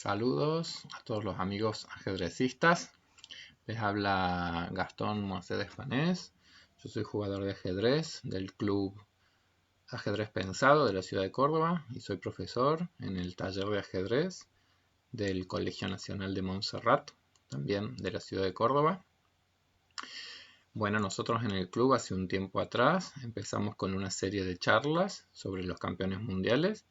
Saludos a todos los amigos ajedrecistas. Les habla Gastón Mercedes Fanés. Yo soy jugador de ajedrez del Club Ajedrez Pensado de la ciudad de Córdoba y soy profesor en el taller de ajedrez del Colegio Nacional de Montserrat, también de la ciudad de Córdoba. Bueno, nosotros en el club hace un tiempo atrás empezamos con una serie de charlas sobre los campeones mundiales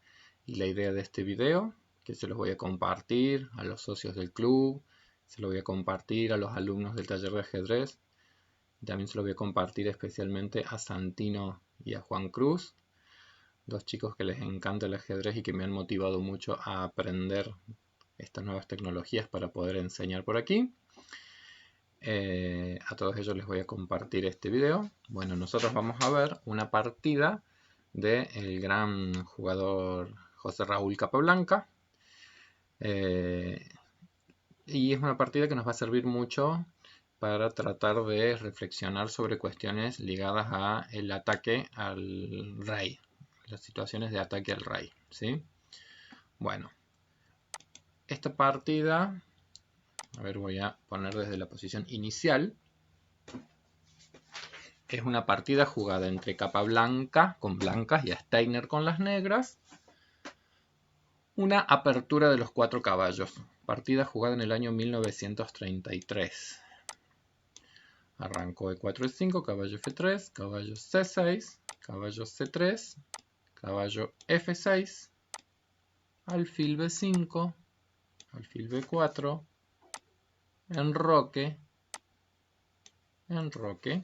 y la idea de este video, que se los voy a compartir a los socios del club, se lo voy a compartir a los alumnos del taller de ajedrez, también se lo voy a compartir especialmente a Santino y a Juan Cruz, dos chicos que les encanta el ajedrez y que me han motivado mucho a aprender estas nuevas tecnologías para poder enseñar por aquí. A todos ellos les voy a compartir este video. Bueno, nosotros vamos a ver una partida del gran jugador José Raúl Capablanca. Y es una partida que nos va a servir mucho para tratar de reflexionar sobre cuestiones ligadas a el ataque al rey, las situaciones de ataque al rey, ¿sí? Bueno, esta partida, a ver, voy a poner desde la posición inicial. Es una partida jugada entre Capablanca con blancas y Steiner con las negras. Una apertura de los 4 caballos. Partida jugada en el año 1933. Arrancó E4, E5, caballo F3, caballo C6, caballo C3, caballo F6, alfil B5, alfil B4, enroque, enroque,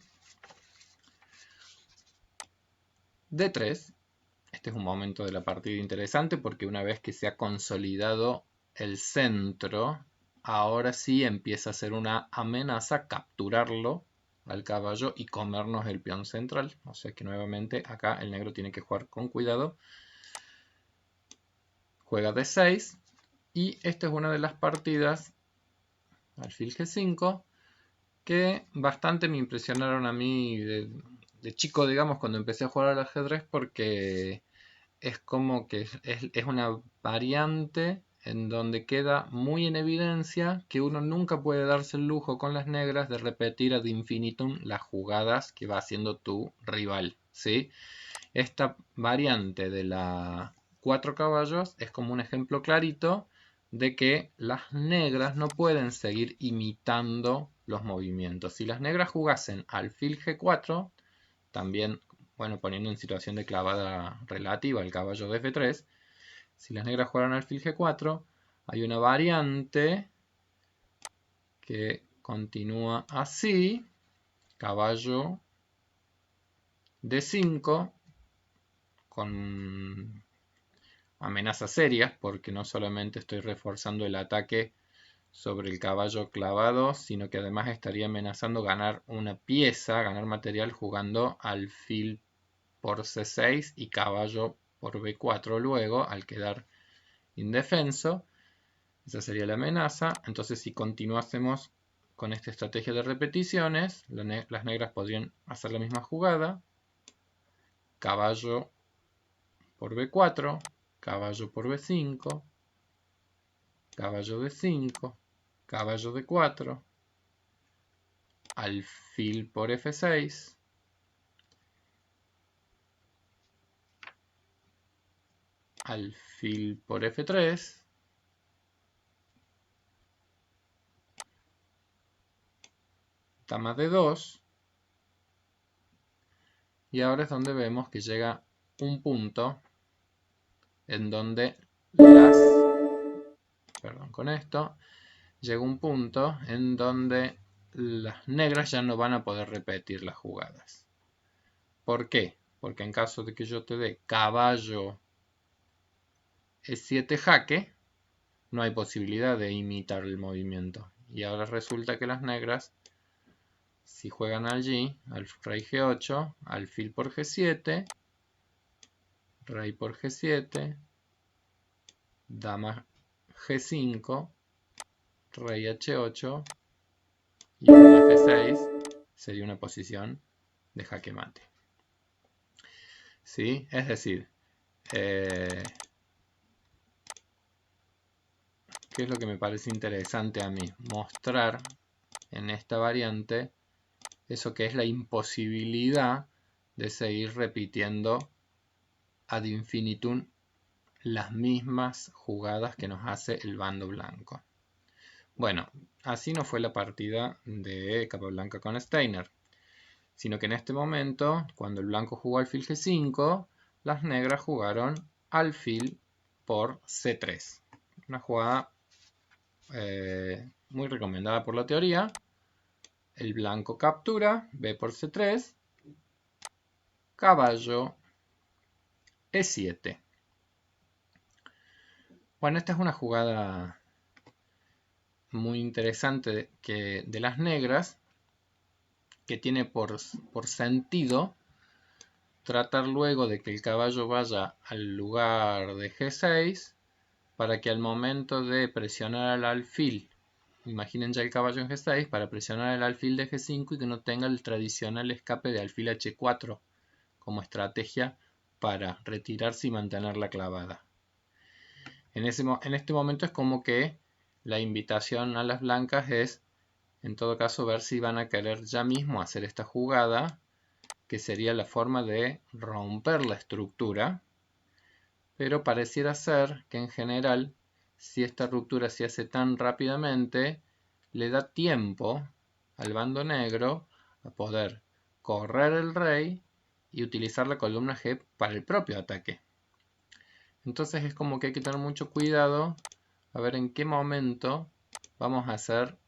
D3. Este es un momento de la partida interesante porque una vez que se ha consolidado el centro, ahora sí empieza a ser una amenaza capturarlo al caballo y comernos el peón central. O sea que nuevamente acá el negro tiene que jugar con cuidado. Juega D6 y esta es una de las partidas, alfil G5, que bastante me impresionaron a mí de chico, digamos, cuando empecé a jugar al ajedrez, porque es como que es una variante en donde queda muy en evidencia que uno nunca puede darse el lujo con las negras de repetir ad infinitum las jugadas que va haciendo tu rival, ¿sí? Esta variante de la 4 caballos es como un ejemplo clarito de que las negras no pueden seguir imitando los movimientos. Si las negras jugasen alfil G4, también, bueno, poniendo en situación de clavada relativa el caballo de F3, si las negras jugaran alfil G4, hay una variante que continúa así, caballo D5, con amenazas serias, porque no solamente estoy reforzando el ataque sobre el caballo clavado, sino que además estaría amenazando ganar una pieza, ganar material jugando alfil por C6 y caballo por B4 luego, al quedar indefenso. Esa sería la amenaza. Entonces, si continuásemos con esta estrategia de repeticiones, las negras podrían hacer la misma jugada. Caballo por B4, caballo por B5, caballo D5, caballo D4, alfil por F6, alfil por F3, dama D2, y ahora es donde vemos que llega un punto en donde llega un punto en donde las negras ya no van a poder repetir las jugadas. ¿Por qué? Porque en caso de que yo te dé caballo E7 jaque, no hay posibilidad de imitar el movimiento. Y ahora resulta que las negras, si juegan allí, rey G8, alfil por G7, rey por G7, dama G5, rey H8 y dama F6 sería una posición de jaque mate. ¿Sí? Es decir, ¿Qué es lo que me parece interesante a mí? Mostrar en esta variante eso que es la imposibilidad de seguir repitiendo ad infinitum las mismas jugadas que nos hace el bando blanco. Bueno, así no fue la partida de Capablanca con Steiner, sino que en este momento, cuando el blanco jugó alfil G5, las negras jugaron alfil por C3. Una jugada muy recomendada por la teoría. El blanco captura, B por C3, caballo E7. Bueno, esta es una jugada muy interesante de las negras, que tiene por sentido tratar luego de que el caballo vaya al lugar de G6 para que al momento de presionar al alfil, imaginen ya el caballo en G6, para presionar el alfil de G5 y que no tenga el tradicional escape de alfil H4 como estrategia para retirarse y mantener la clavada. En este momento es como que la invitación a las blancas es, en todo caso, ver si van a querer ya mismo hacer esta jugada, que sería la forma de romper la estructura, pero pareciera ser que en general, si esta ruptura se hace tan rápidamente, le da tiempo al bando negro a poder correr el rey y utilizar la columna G para el propio ataque. Entonces es como que hay que tener mucho cuidado a ver en qué momento vamos a hacer,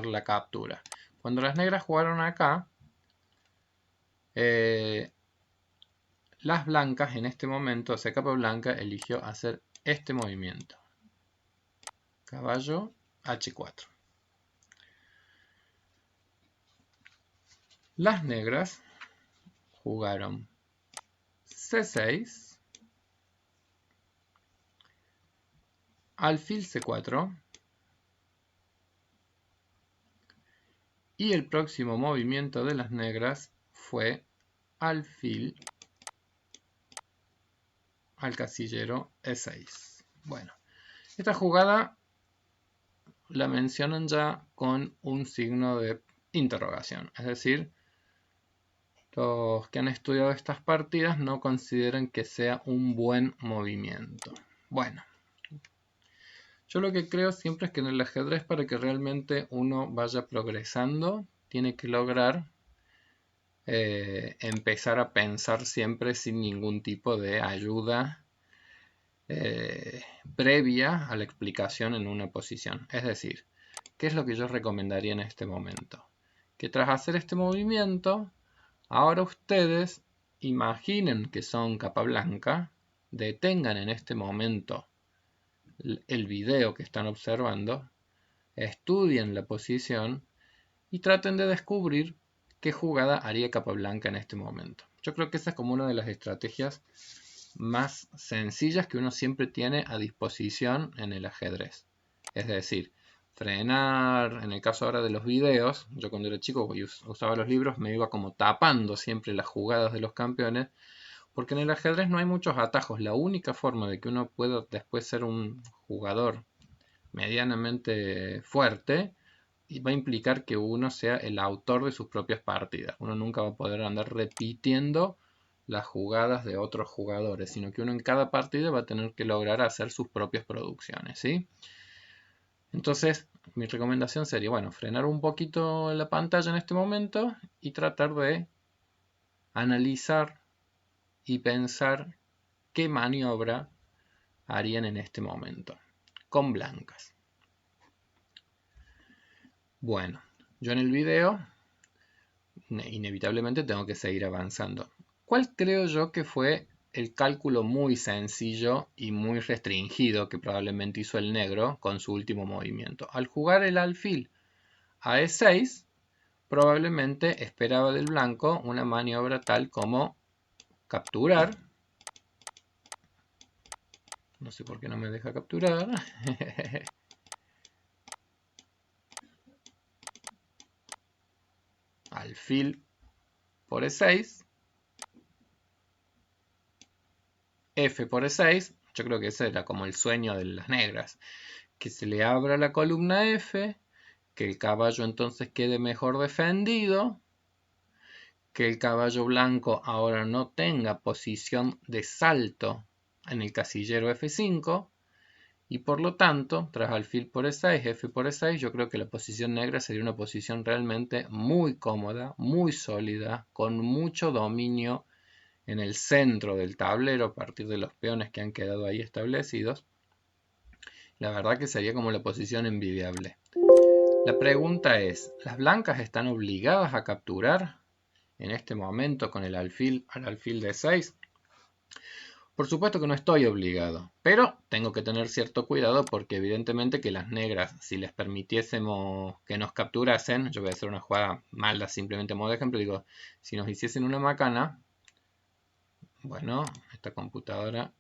la captura. Cuando las negras jugaron acá, las blancas en este momento, o sea, Capablanca eligió hacer este movimiento. Caballo H4. Las negras jugaron C6, alfil C4, y el próximo movimiento de las negras fue alfil al casillero E6. Bueno, esta jugada la mencionan ya con un signo de interrogación, es decir, los que han estudiado estas partidas no consideran que sea un buen movimiento. Bueno, yo lo que creo siempre es que en el ajedrez, para que realmente uno vaya progresando, tiene que lograr empezar a pensar siempre sin ningún tipo de ayuda previa a la explicación en una posición. Es decir, ¿qué es lo que yo recomendaría en este momento? Que tras hacer este movimiento, ahora ustedes imaginen que son Capablanca, detengan en este momento el video que están observando, estudien la posición y traten de descubrir qué jugada haría Capablanca en este momento. Yo creo que esa es como una de las estrategias más sencillas que uno siempre tiene a disposición en el ajedrez. Es decir, frenar, en el caso ahora de los videos, yo cuando era chico y usaba los libros me iba como tapando siempre las jugadas de los campeones, porque en el ajedrez no hay muchos atajos. La única forma de que uno pueda después ser un jugador medianamente fuerte va a implicar que uno sea el autor de sus propias partidas. Uno nunca va a poder andar repitiendo las jugadas de otros jugadores, sino que uno en cada partida va a tener que lograr hacer sus propias producciones, ¿sí? Entonces, mi recomendación sería, bueno, frenar un poquito la pantalla en este momento y tratar de analizar y pensar qué maniobra harían en este momento, con blancas. Bueno, yo en el video inevitablemente tengo que seguir avanzando. ¿Cuál creo yo que fue el cálculo muy sencillo y muy restringido que probablemente hizo el negro con su último movimiento? Al jugar el alfil a E6, probablemente esperaba del blanco una maniobra tal como capturar. No sé por qué no me deja capturar. Alfil por E6. F por E6, Yo creo que ese era como el sueño de las negras. Que se le abra la columna F, que el caballo entonces quede mejor defendido, que el caballo blanco ahora no tenga posición de salto en el casillero F5, y por lo tanto, tras alfil por E6, F por E6, yo creo que la posición negra sería una posición realmente muy cómoda, muy sólida, con mucho dominio en el centro del tablero a partir de los peones que han quedado ahí establecidos. La verdad que sería como la posición envidiable. La pregunta es, ¿las blancas están obligadas a capturar en este momento con el alfil al alfil de 6? Por supuesto que no estoy obligado, pero tengo que tener cierto cuidado porque evidentemente que las negras, si les permitiésemos que nos capturasen, yo voy a hacer una jugada mala simplemente a modo de ejemplo, digo, si nos hiciesen una macana, bueno, esta computadora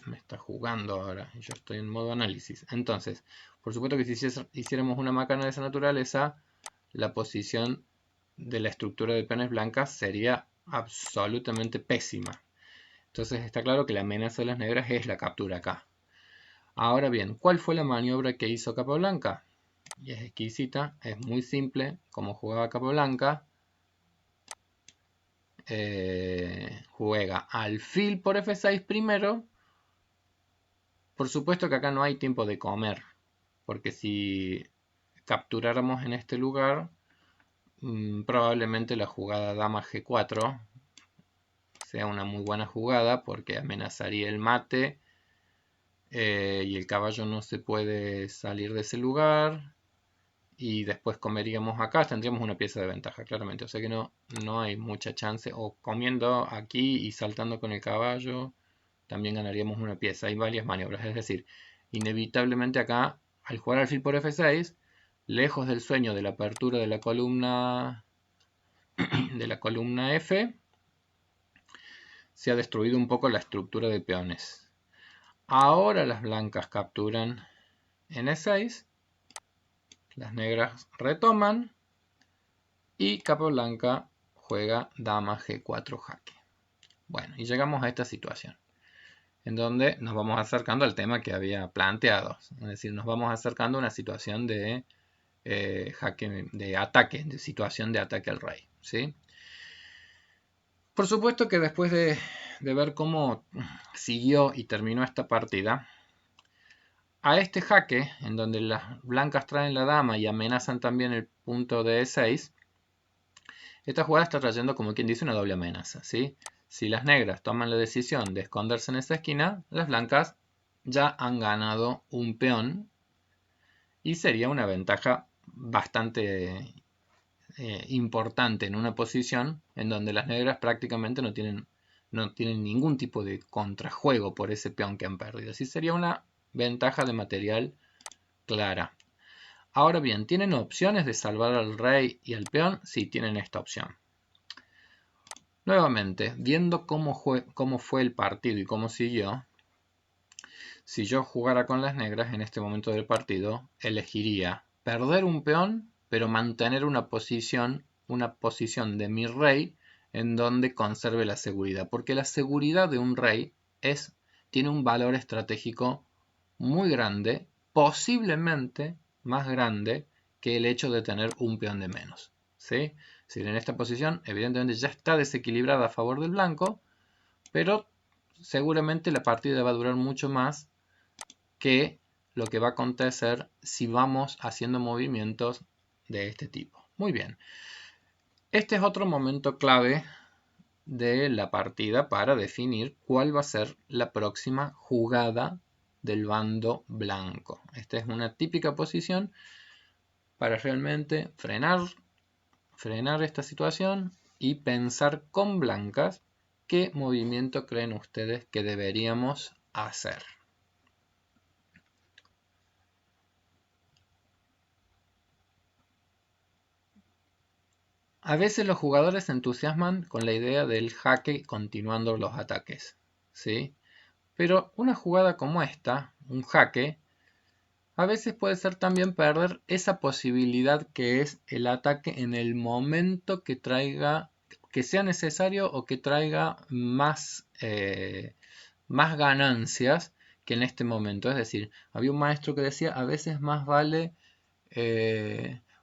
me está jugando ahora y yo estoy en modo análisis. Entonces, por supuesto que si hiciéramos una macana de esa naturaleza, la posición de la estructura de peones blancas sería absolutamente pésima. Entonces está claro que la amenaza de las negras es la captura acá. Ahora bien, ¿cuál fue la maniobra que hizo Capablanca? Y es exquisita, es muy simple como jugaba Capablanca. Juega alfil por F6 primero. Por supuesto que acá no hay tiempo de comer, porque si capturáramos en este lugar, probablemente la jugada dama G4 sea una muy buena jugada porque amenazaría el mate y el caballo no se puede salir de ese lugar y después comeríamos acá, tendríamos una pieza de ventaja claramente, o sea que no hay mucha chance, o comiendo aquí y saltando con el caballo también ganaríamos una pieza. Hay varias maniobras, es decir, inevitablemente acá al jugar alfil por F6, lejos del sueño de la apertura de la columna F, se ha destruido un poco la estructura de peones. Ahora las blancas capturan en E6, las negras retoman y Capablanca juega dama G4 jaque. Bueno, y llegamos a esta situación en donde nos vamos acercando al tema que había planteado, es decir, nos vamos acercando a una situación de jaque, de ataque, de situación de ataque al rey, ¿sí? Por supuesto que después de ver cómo siguió y terminó esta partida, a este jaque, en donde las blancas traen la dama y amenazan también el punto de E6, esta jugada está trayendo, como quien dice, una doble amenaza, ¿sí? Si las negras toman la decisión de esconderse en esa esquina, las blancas ya han ganado un peón y sería una ventaja bastante importante en una posición en donde las negras prácticamente no tienen ningún tipo de contrajuego por ese peón que han perdido. Así sería una ventaja de material clara. Ahora bien, ¿tienen opciones de salvar al rey y al peón? Sí, tienen esta opción. Nuevamente, viendo cómo fue el partido y cómo siguió, si yo jugara con las negras en este momento del partido, elegiría perder un peón, pero mantener una posición de mi rey en donde conserve la seguridad. Porque la seguridad de un rey tiene un valor estratégico muy grande, posiblemente más grande que el hecho de tener un peón de menos, ¿sí? Si en esta posición evidentemente ya está desequilibrada a favor del blanco, pero seguramente la partida va a durar mucho más que lo que va a acontecer si vamos haciendo movimientos de este tipo. Muy bien. Este es otro momento clave de la partida para definir cuál va a ser la próxima jugada del bando blanco. Esta es una típica posición para realmente frenar esta situación y pensar con blancas qué movimiento creen ustedes que deberíamos hacer. A veces los jugadores se entusiasman con la idea del jaque continuando los ataques, ¿sí? Pero una jugada como esta, un jaque, a veces puede ser también perder esa posibilidad que es el ataque en el momento que que sea necesario o que traiga más ganancias que en este momento. Es decir, había un maestro que decía, a veces más vale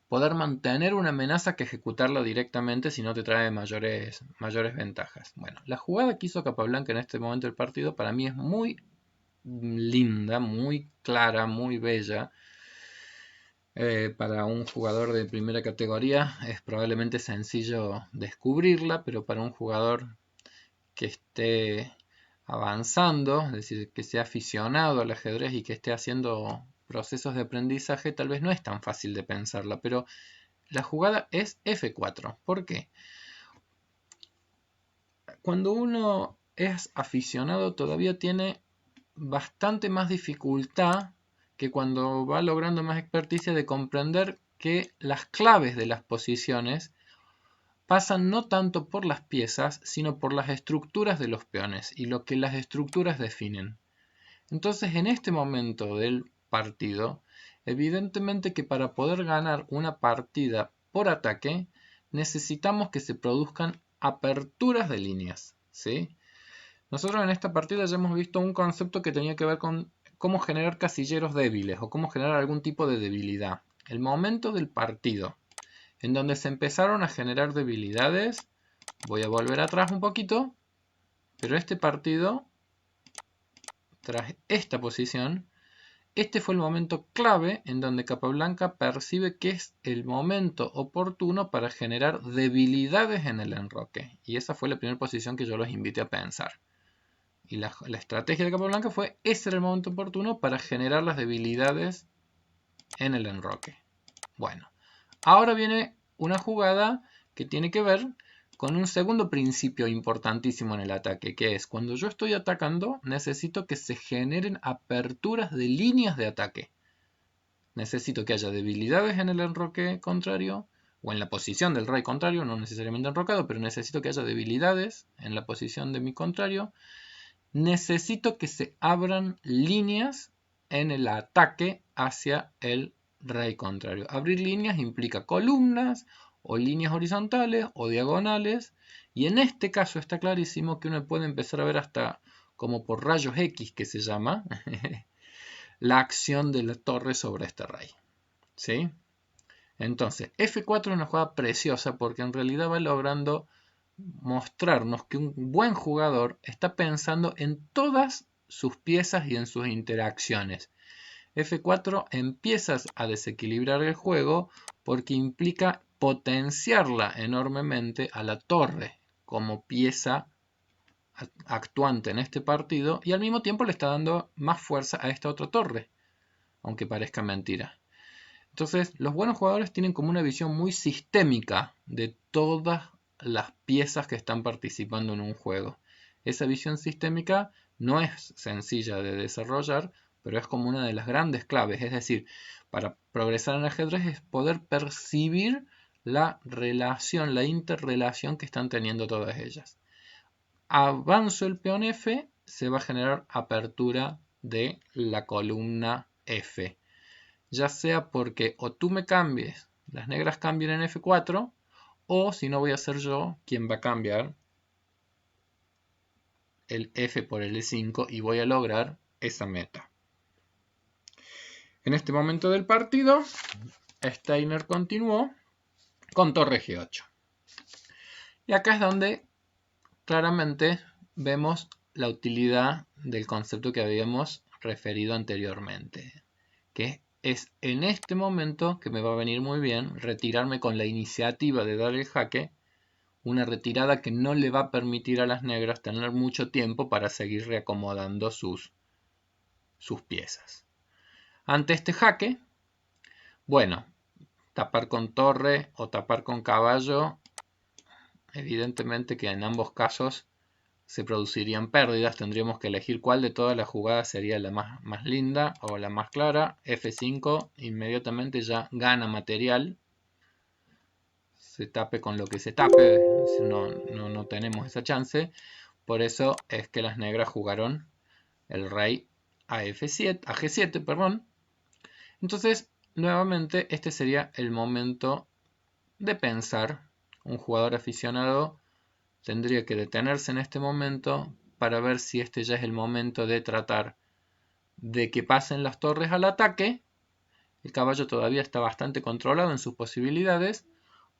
poder mantener una amenaza que ejecutarla directamente si no te trae mayores ventajas. Bueno, la jugada que hizo Capablanca en este momento del partido para mí es muy linda, muy clara, muy bella. Para un jugador de primera categoría es probablemente sencillo descubrirla, pero para un jugador que esté avanzando, es decir, que sea aficionado al ajedrez y que esté haciendo procesos de aprendizaje, tal vez no es tan fácil de pensarla, pero la jugada es F4. ¿Por qué? Cuando uno es aficionado todavía tiene bastante más dificultad que cuando va logrando más experticia de comprender que las claves de las posiciones pasan no tanto por las piezas, sino por las estructuras de los peones y lo que las estructuras definen. Entonces, en este momento del partido, evidentemente que para poder ganar una partida por ataque, necesitamos que se produzcan aperturas de líneas, ¿sí? Nosotros en esta partida ya hemos visto un concepto que tenía que ver con cómo generar casilleros débiles o cómo generar algún tipo de debilidad. El momento del partido en donde se empezaron a generar debilidades, voy a volver atrás un poquito, pero este partido, tras esta posición, este fue el momento clave en donde Capablanca percibe que es el momento oportuno para generar debilidades en el enroque. Y esa fue la primera posición que yo los invité a pensar. Y la estrategia de Capablanca fue, ese era el momento oportuno para generar las debilidades en el enroque. Bueno, ahora viene una jugada que tiene que ver con un segundo principio importantísimo en el ataque, que es cuando yo estoy atacando, necesito que se generen aperturas de líneas de ataque. Necesito que haya debilidades en el enroque contrario, o en la posición del rey contrario, no necesariamente enrocado, pero necesito que haya debilidades en la posición de mi contrario. Necesito que se abran líneas en el ataque hacia el rey contrario. Abrir líneas implica columnas o líneas horizontales o diagonales, y en este caso está clarísimo que uno puede empezar a ver hasta como por rayos X, que se llama la acción de la torre sobre este rey, ¿sí? Entonces, F4 es una jugada preciosa porque en realidad va logrando mostrarnos que un buen jugador está pensando en todas sus piezas y en sus interacciones. F4 empiezas a desequilibrar el juego porque implica potenciarla enormemente a la torre como pieza actuante en este partido y al mismo tiempo le está dando más fuerza a esta otra torre, aunque parezca mentira. Entonces, los buenos jugadores tienen como una visión muy sistémica de todas las piezas que están participando en un juego. Esa visión sistémica no es sencilla de desarrollar, pero es como una de las grandes claves. Es decir, para progresar en ajedrez es poder percibir la relación, la interrelación que están teniendo todas ellas. Avanzo el peón F, se va a generar apertura de la columna F. Ya sea porque o tú me cambies, las negras cambien en F4, o si no voy a ser yo quien va a cambiar el F por el E5 y voy a lograr esa meta. En este momento del partido, Steiner continuó con torre G8. Y acá es donde claramente vemos la utilidad del concepto que habíamos referido anteriormente, que es en este momento que me va a venir muy bien retirarme con la iniciativa de dar el jaque, una retirada que no le va a permitir a las negras tener mucho tiempo para seguir reacomodando sus piezas. Ante este jaque, bueno, tapar con torre o tapar con caballo, evidentemente que en ambos casos se producirían pérdidas, tendríamos que elegir cuál de todas las jugadas sería la más linda o la más clara. F5 inmediatamente ya gana material, se tape con lo que se tape, no tenemos esa chance. Por eso es que las negras jugaron el rey a G7, perdón. Entonces, nuevamente, este sería el momento de pensar. Un jugador aficionado tendría que detenerse en este momento para ver si este ya es el momento de tratar de que pasen las torres al ataque. El caballo todavía está bastante controlado en sus posibilidades.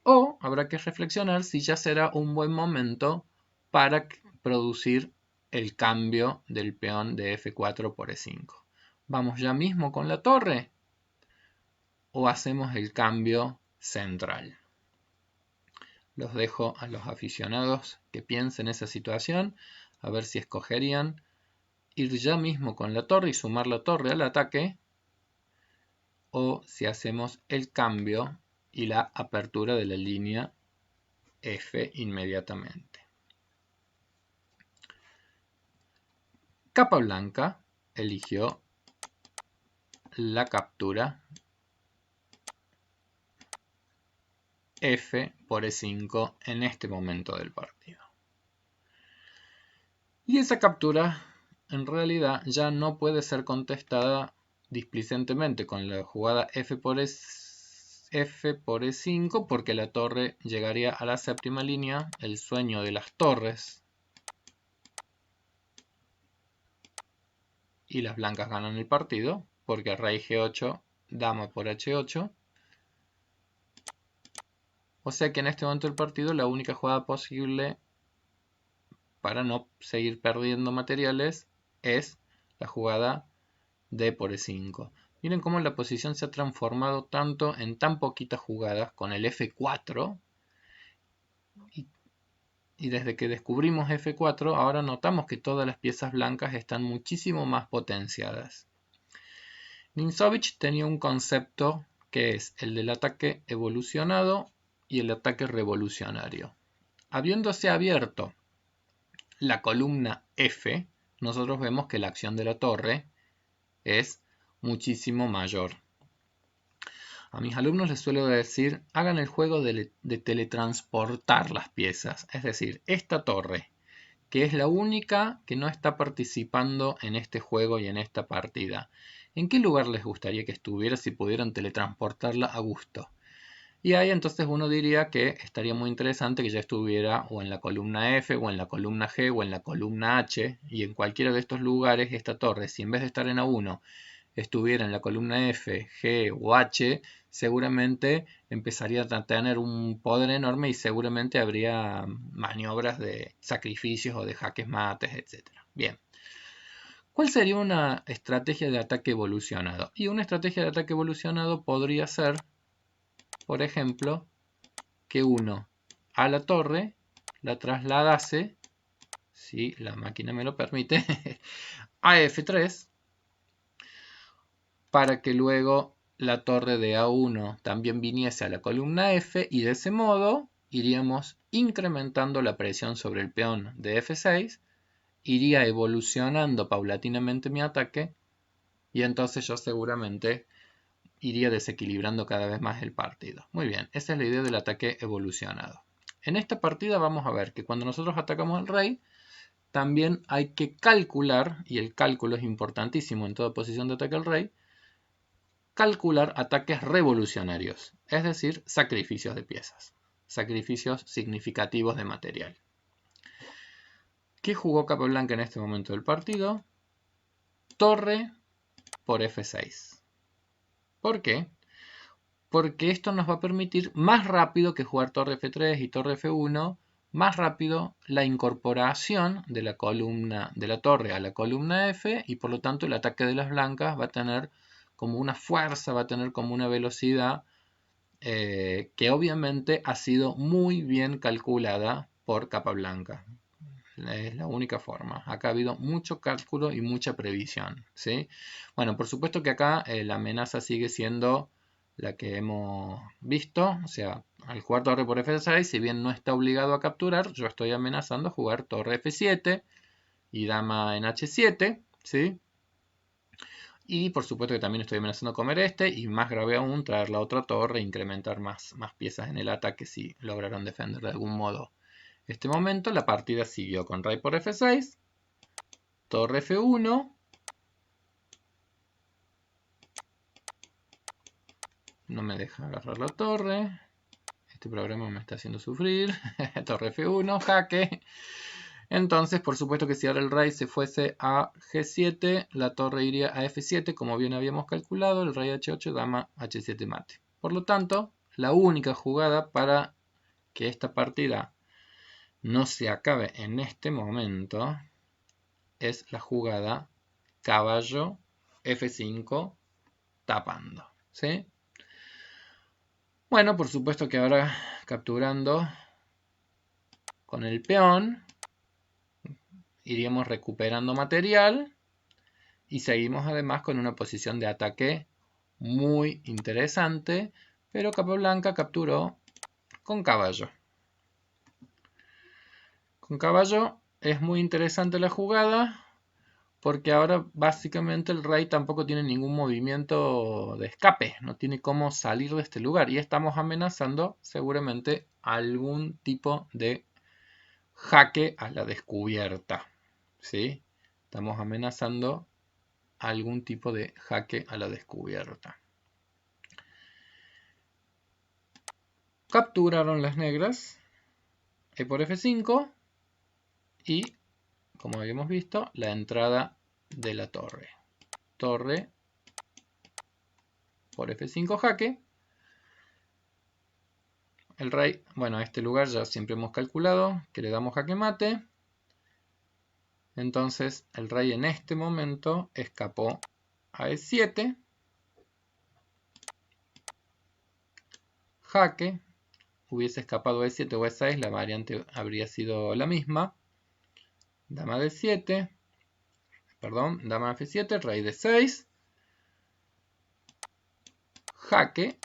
O habrá que reflexionar si ya será un buen momento para producir el cambio del peón de F4 por E5. ¿Vamos ya mismo con la torre? ¿O hacemos el cambio central? Los dejo a los aficionados que piensen esa situación, a ver si escogerían ir ya mismo con la torre y sumar la torre al ataque, o si hacemos el cambio y la apertura de la línea F inmediatamente. Capablanca eligió la captura F por E5 en este momento del partido. Y esa captura en realidad ya no puede ser contestada displicentemente con la jugada F por E5 porque la torre llegaría a la séptima línea, el sueño de las torres, y las blancas ganan el partido porque rey G8, dama por H8. O sea que en este momento del partido la única jugada posible para no seguir perdiendo materiales es la jugada D por E5. Miren cómo la posición se ha transformado tanto en tan poquitas jugadas con el F4. Y desde que descubrimos F4, ahora notamos que todas las piezas blancas están muchísimo más potenciadas. Nimzowitsch tenía un concepto que es el del ataque evolucionado y el ataque revolucionario. Habiéndose abierto la columna F, nosotros vemos que la acción de la torre es muchísimo mayor. A mis alumnos les suelo decir, hagan el juego de teletransportar las piezas. Es decir, esta torre, que es la única que no está participando en este juego y en esta partida. ¿En qué lugar les gustaría que estuviera si pudieran teletransportarla a gusto? Y ahí entonces uno diría que estaría muy interesante que ya estuviera o en la columna F, o en la columna G, o en la columna H, y en cualquiera de estos lugares esta torre, si en vez de estar en A1, estuviera en la columna F, G o H, seguramente empezaría a tener un poder enorme y seguramente habría maniobras de sacrificios o de jaques mates, etc. Bien. ¿Cuál sería una estrategia de ataque evolucionado? Y una estrategia de ataque evolucionado podría ser, por ejemplo, que uno a la torre la trasladase, si la máquina me lo permite, a F3, para que luego la torre de A1 también viniese a la columna F, y de ese modo iríamos incrementando la presión sobre el peón de F6, iría evolucionando paulatinamente mi ataque, y entonces yo seguramente iría desequilibrando cada vez más el partido. Muy bien, esa es la idea del ataque evolucionado. En esta partida vamos a ver que cuando nosotros atacamos al rey, también hay que calcular, y el cálculo es importantísimo en toda posición de ataque al rey, calcular ataques revolucionarios, es decir, sacrificios de piezas, sacrificios significativos de material. ¿Qué jugó Capablanca en este momento del partido? Torre por F6. ¿Por qué? Porque esto nos va a permitir más rápido que jugar torre F3 y torre F1, más rápido la incorporación de la columna de la torre a la columna F, y por lo tanto el ataque de las blancas va a tener como una fuerza, va a tener como una velocidad que obviamente ha sido muy bien calculada por Capablanca. Es la única forma. Acá ha habido mucho cálculo y mucha previsión, ¿sí? Bueno, por supuesto que acá la amenaza sigue siendo la que hemos visto. O sea, al jugar torre por F6, si bien no está obligado a capturar, yo estoy amenazando a jugar torre F7 y dama en H7, ¿sí? Y por supuesto que también estoy amenazando a comer este, y más grave aún, traer la otra torre e incrementar más piezas en el ataque si lograron defender de algún modo este momento. La partida siguió con rey por F6, torre F1, no me deja agarrar la torre, Este programa me está haciendo sufrir. Torre F1, jaque. Entonces, por supuesto que si ahora el rey se fuese a G7, la torre iría a F7, como bien habíamos calculado, el rey H8, dama H7 mate. Por lo tanto, la única jugada para que esta partida no se acabe en este momento es la jugada caballo F5 tapando, ¿sí? Bueno, por supuesto que ahora capturando con el peón iríamos recuperando material y seguimos además con una posición de ataque muy interesante, pero Capablanca capturó con caballo. Con caballo es muy interesante la jugada porque ahora básicamente el rey tampoco tiene ningún movimiento de escape, no tiene cómo salir de este lugar y estamos amenazando seguramente algún tipo de jaque a la descubierta, ¿sí? Estamos amenazando algún tipo de jaque a la descubierta. Capturaron las negras E por F5 y, como habíamos visto, la entrada de la torre. Torre por F5 jaque. El rey, bueno, a este lugar ya siempre hemos calculado que le damos jaque mate. Entonces el rey en este momento escapó a E7. Jaque. Hubiese escapado a E7 o E6, la variante habría sido la misma. Dama D7. Perdón, dama F7, rey D6. Jaque.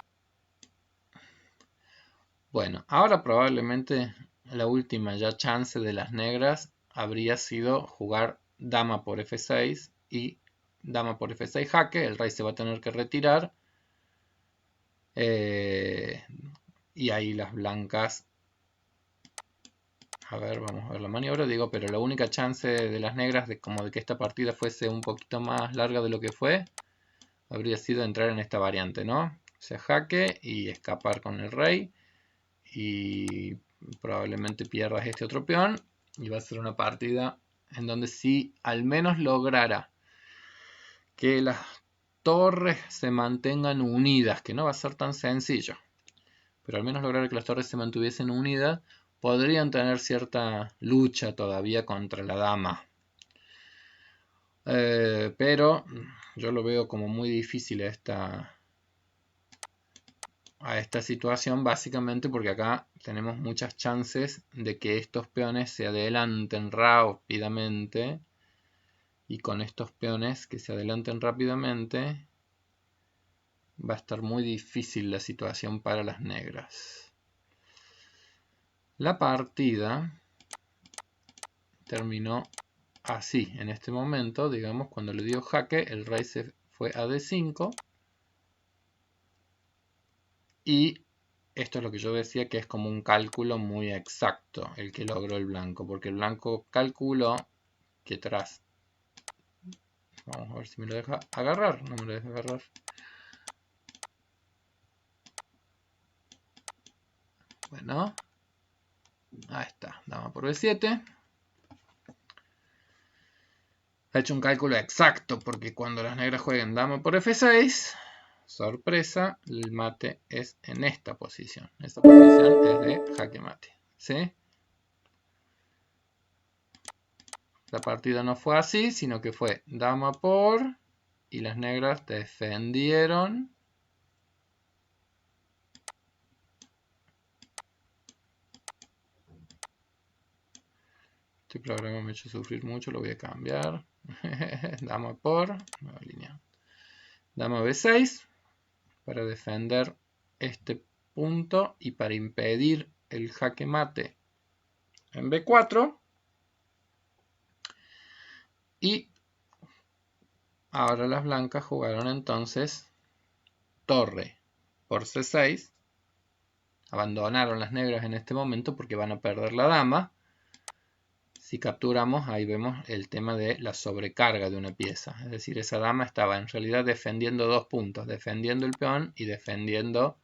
Bueno, ahora probablemente la última ya chance de las negras habría sido jugar dama por F6 y dama por F6 jaque. El rey se va a tener que retirar. Y ahí las blancas... A ver, vamos a ver la maniobra. Digo, pero la única chance de las negras de que esta partida fuese un poquito más larga de lo que fue, habría sido entrar en esta variante, ¿no? O sea, jaque y escapar con el rey. Y probablemente pierdas este otro peón. Y va a ser una partida en donde si al menos lograra que las torres se mantengan unidas, que no va a ser tan sencillo, pero al menos lograr que las torres se mantuviesen unidas, podrían tener cierta lucha todavía contra la dama. Pero yo lo veo como muy difícil a esta situación, básicamente porque acá tenemos muchas chances de que estos peones se adelanten rápidamente, y con estos peones que se adelanten rápidamente va a estar muy difícil la situación para las negras. La partida terminó así, en este momento, digamos, cuando le dio jaque, el rey se fue a D5 y esto es lo que yo decía, que es como un cálculo muy exacto el que logró el blanco, porque el blanco calculó que tras... Vamos a ver si me lo deja agarrar. No me lo deja agarrar. Bueno, ahí está, dama por B7. Ha hecho un cálculo exacto, porque cuando las negras jueguen dama por F6, sorpresa, el mate es en esta posición. Esta posición es de jaque mate, ¿sí? La partida no fue así, sino que fue dama por, y las negras defendieron. Este programa me ha hecho sufrir mucho, lo voy a cambiar. Dama por, nueva línea. Dama B6, para defender este punto y para impedir el jaque mate en B4. Y ahora las blancas jugaron entonces torre por C6. Abandonaron las negras en este momento porque van a perder la dama. Si capturamos, ahí vemos el tema de la sobrecarga de una pieza. Es decir, esa dama estaba en realidad defendiendo dos puntos. Defendiendo el peón y defendiendo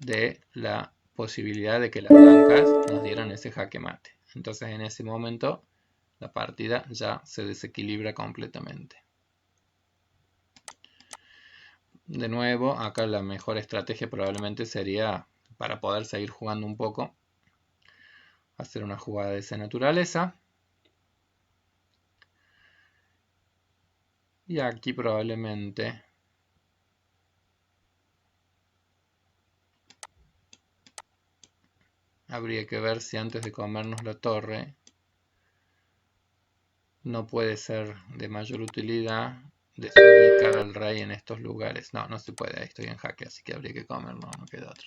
de la posibilidad de que las blancas nos dieran ese jaque mate. Entonces en ese momento la partida ya se desequilibra completamente. De nuevo, acá la mejor estrategia probablemente sería, para poder seguir jugando un poco, hacer una jugada de esa naturaleza. Y aquí probablemente habría que ver si antes de comernos la torre no puede ser de mayor utilidad desubicar al rey en estos lugares. No, no se puede, ahí estoy en jaque, así que habría que comer, no queda otra.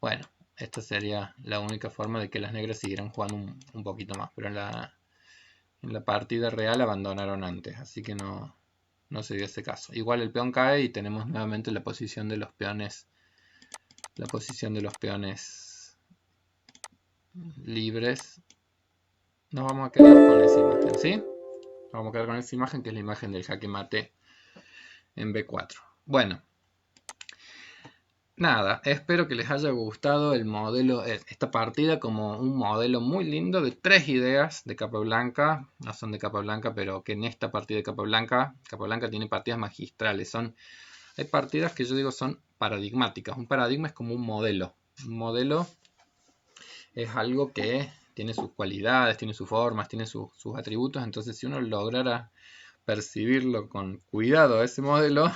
Bueno, esta sería la única forma de que las negras siguieran jugando un poquito más, pero en la partida real abandonaron antes, así que no se dio ese caso. Igual el peón cae y tenemos nuevamente la posición de los peones, libres. Nos vamos a quedar con esa imagen, ¿sí? Vamos a quedar con esa imagen, que es la imagen del jaque mate en B4. Bueno, nada, espero que les haya gustado el modelo, esta partida como un modelo muy lindo de 3 ideas de Capablanca. No son de Capablanca, pero que en esta partida de Capablanca tiene partidas magistrales. Hay partidas que yo digo son paradigmáticas. Un paradigma es como un modelo. Un modelo es algo que tiene sus cualidades, tiene sus formas, tiene sus atributos. Entonces, si uno lograra percibirlo con cuidado a ese modelo,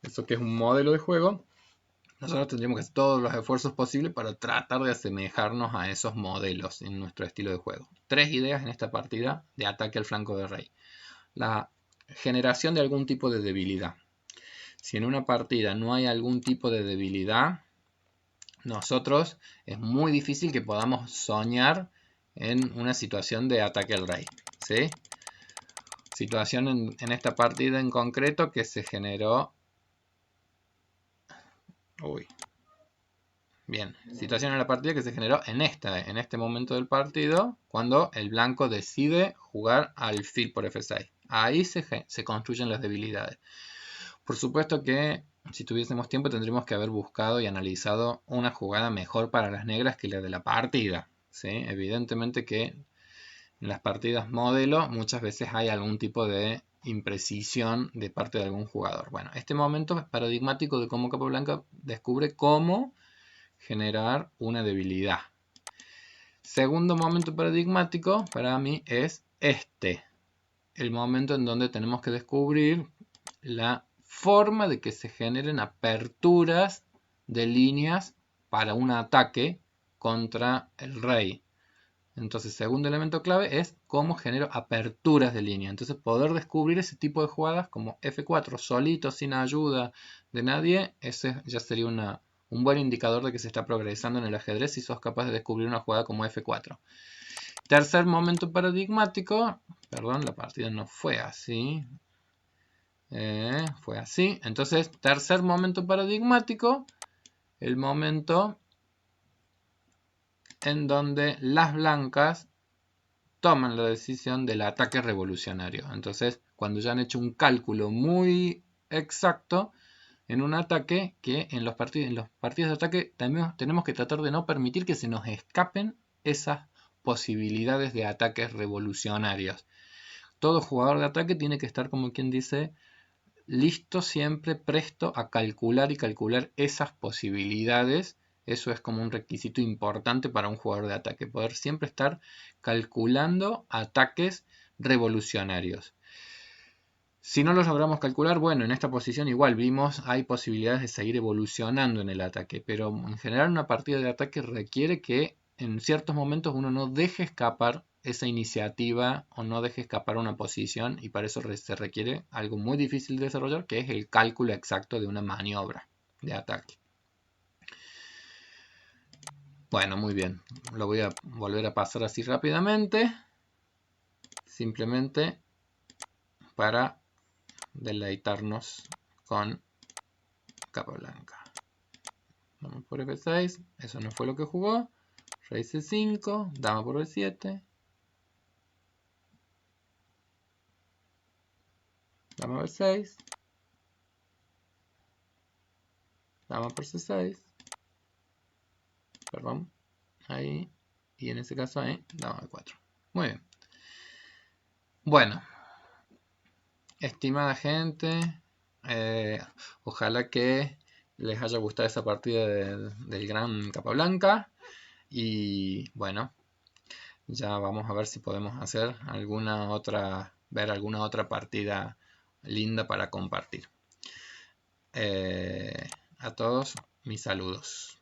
eso que es un modelo de juego, nosotros tendríamos que hacer todos los esfuerzos posibles para tratar de asemejarnos a esos modelos en nuestro estilo de juego. 3 ideas en esta partida de ataque al flanco de rey. La generación de algún tipo de debilidad. Si en una partida no hay algún tipo de debilidad, nosotros es muy difícil que podamos soñar en una situación de ataque al rey, ¿sí? Situación en esta partida en concreto que se generó. Bien, situación en la partida que se generó en este momento del partido, cuando el blanco decide jugar alfil por F6. Ahí se construyen las debilidades. Por supuesto que si tuviésemos tiempo tendríamos que haber buscado y analizado una jugada mejor para las negras que la de la partida, ¿sí? Evidentemente que en las partidas modelo muchas veces hay algún tipo de imprecisión de parte de algún jugador. Bueno, este momento es paradigmático de cómo Capablanca descubre cómo generar una debilidad. Segundo momento paradigmático para mí es el momento en donde tenemos que descubrir la forma de que se generen aperturas de líneas para un ataque contra el rey. Entonces, segundo elemento clave es cómo genero aperturas de línea. Entonces, poder descubrir ese tipo de jugadas como F4 solito, sin ayuda de nadie, ese ya sería un buen indicador de que se está progresando en el ajedrez si sos capaz de descubrir una jugada como F4. Tercer momento paradigmático, perdón, la partida no fue así. Fue así. Entonces, tercer momento paradigmático, el momento en donde las blancas toman la decisión del ataque revolucionario. Entonces, cuando ya han hecho un cálculo muy exacto en un ataque, que en los partidos de ataque también tenemos que tratar de no permitir que se nos escapen esas posibilidades de ataques revolucionarios. Todo jugador de ataque tiene que estar, como quien dice, listo siempre, presto a calcular y calcular esas posibilidades. Eso es como un requisito importante para un jugador de ataque, poder siempre estar calculando ataques revolucionarios. Si no los logramos calcular, bueno, en esta posición igual vimos, hay posibilidades de seguir evolucionando en el ataque, pero en general una partida de ataque requiere que en ciertos momentos uno no deje escapar esa iniciativa o no deje escapar una posición, y para eso se requiere algo muy difícil de desarrollar, que es el cálculo exacto de una maniobra de ataque. Bueno, muy bien, lo voy a volver a pasar así rápidamente, simplemente para deleitarnos con Capablanca. Dama por F6, eso no fue lo que jugó. Rey C5, dama por B7, dama B6, dama por C6, perdón, ahí, y en ese caso ahí, dama B4. Muy bien. Bueno, estimada gente, ojalá que les haya gustado esa partida del Gran Capablanca. Y bueno, ya vamos a ver si podemos hacer ver alguna otra partida linda para compartir. A todos mis saludos.